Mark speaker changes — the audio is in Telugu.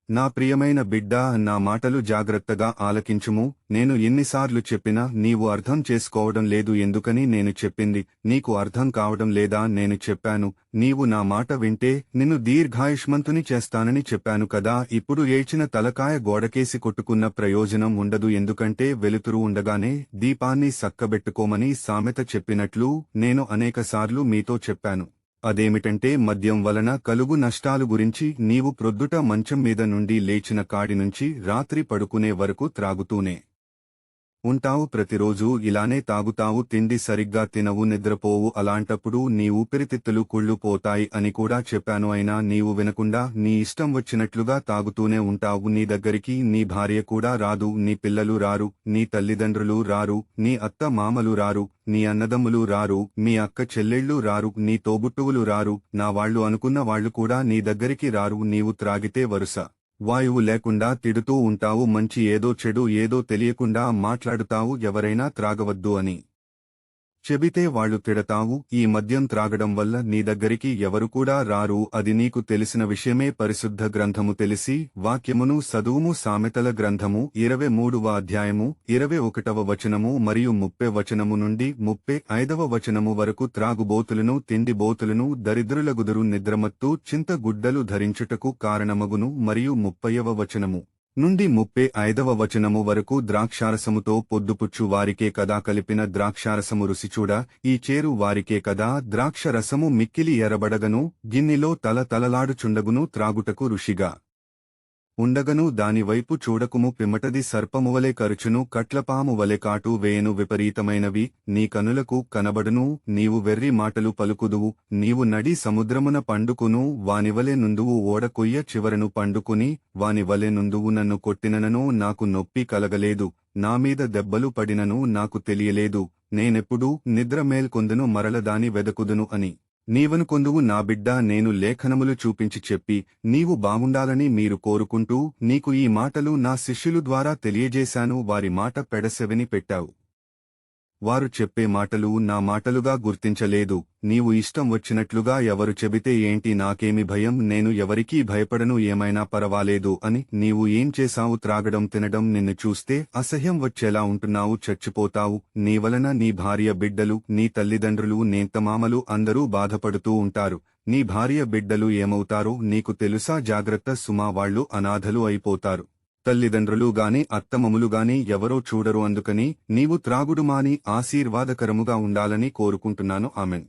Speaker 1: నా ప్రియమైన బిడ్డా, నా మాటలు జాగ్రత్తగా ఆలకించుము. నేను ఎన్నిసార్లు చెప్పినా నీవు అర్థం చేసుకోవడం లేదు. ఎందుకని నేను చెప్పింది నీకు అర్థం కావడం లేదా? నేను చెప్పాను, నీవు నా మాట వింటే నిన్ను దీర్ఘాయుష్మంతుని చేస్తానని చెప్పాను కదా. ఇప్పుడు ఏడ్చిన తలకాయ గోడకేసి కొట్టుకున్న ప్రయోజనం ఉండదు. ఎందుకంటే వెలుతురు ఉండగానే దీపాన్ని సక్కబెట్టుకోమని సామెత చెప్పినట్లు నేను అనేకసార్లు మీతో చెప్పాను. అదేమిటంటే మద్యం వలన కలుగు నష్టాలు గురించి. నీవు ప్రొద్దుట మంచం మీద నుండి లేచిన కాడి నుంచి రాత్రి పడుకునే వరకు త్రాగుతూనే ఉంటావు. ప్రతిరోజూ ఇలానే తాగుతావు. తిండి సరిగ్గా తినవు, నిద్రపోవు. అలాంటప్పుడు నీ ఊపిరితిత్తులు కుళ్ళుపోతాయి అని కూడా చెప్పాను. అయినా నీవు వినకుండా నీ ఇష్టం వచ్చినట్లుగా తాగుతూనే ఉంటావు. నీ దగ్గరికి నీ భార్య కూడా రాదు, నీ పిల్లలు రారు, నీ తల్లిదండ్రులు రారు, నీ అత్త మామలు రారు, నీ అన్నదమ్ములు రారు, మీ అక్క చెల్లెళ్ళు రారు, నీ తోబుట్టువులు రారు, నా వాళ్ళు అనుకున్న వాళ్ళు కూడా నీ దగ్గరికి రారు. నీవు త్రాగితే వరుస వాయువు లేకుండా తిడుతూ ఉంటావు. మంచి ఏదో చెడు ఏదో తెలియకుండా మాట్లాడుతావు. ఎవరైనా త్రాగవద్దు అని చెబితే వాళ్ళు తిడతావు. ఈ మద్యం త్రాగడం వల్ల నీ దగ్గరికి ఎవరు కూడా రారు. అది నీకు తెలిసిన విషయమే. పరిశుద్ధ గ్రంథము తెలిసి వాక్యమును సదువుము. సామెతల గ్రంథము 23వ అధ్యాయము 21వ వచనము మరియు 30 వచనము నుండి 35వ వచనము వరకు. త్రాగుబోతులను, తిండిబోతులను, దరిద్రులగుదురు, నిద్రమత్తు చింత గుడ్డలు ధరించుటకు కారణమగును. మరియు 30వ వచనము నుండి 35వ వచనము వరకు. ద్రాక్షారసముతో పొద్దుపుచ్చు వారికే కదా కలిపిన ద్రాక్షారసము రుసిచూడ, ఈ చేరు వారికే కదా ద్రాక్షరసము మిక్కిలి ఎరబడగను, గిన్నెలో తలతలలాడుచుండగును, త్రాగుటకు రుషిగా ఉండగను. దానివైపు చూడకుము. పిమ్మటది సర్పమువలె కరుచును, కట్లపాము వలె కాటు వేయను. విపరీతమైనవి నీ కనులకు కనబడును. నీవు వెర్రి మాటలు పలుకుదువు. నీవు నడి సముద్రమున పండుకును, వానివలె నుందువు. ఓడ కొయ్య చివరను పండుకుని వానివలె నుందువు. నన్ను కొట్టిననను నాకు నొప్పి కలగలేదు, నామీద దెబ్బలు పడినను నాకు తెలియలేదు. నేనెప్పుడు నిద్ర మేల్కొందును, మరల దాని వెదకుదును అని నీవనుకొందువు. నా బిడ్డా, నేను లేఖనములు చూపించి చెప్పి నీవు బాగుండాలని మీరు కోరుకుంటూ నీకు ఈ మాటలు నా శిష్యులు ద్వారా తెలియజేశాను. వారి మాట పెడసెవిని పెట్టావు. వారు చెప్పే మాటలు నా మాటలుగా గుర్తించలేదు. నీవు ఇష్టం వచ్చినట్లుగా ఎవరు చెబితే ఏంటి, నాకేమి భయం, నేను ఎవరికీ భయపడను, ఏమైనా పరవాలేదు అని నీవు ఏం చేశావు? త్రాగడం, తినడం. నిన్ను చూస్తే అసహ్యం వచ్చేలా ఉంటున్నావు. చచ్చిపోతావు. నీ వలన నీ భార్య, బిడ్డలు, నీ తల్లిదండ్రులు, నేంతమామలు అందరూ బాధపడుతూ ఉంటారు. నీ భార్య బిడ్డలు ఏమవుతారో నీకు తెలుసా? జాగ్రత్త సుమా, వాళ్ళు అనాథలు అయిపోతారు. తల్లిదండ్రులు గాని అత్తమములు గాని ఎవరో చూడరు. అందుకని నీవు త్రాగుడు మాని ఆశీర్వాదకరముగా ఉండాలని కోరుకుంటున్నాను. ఆమెన్.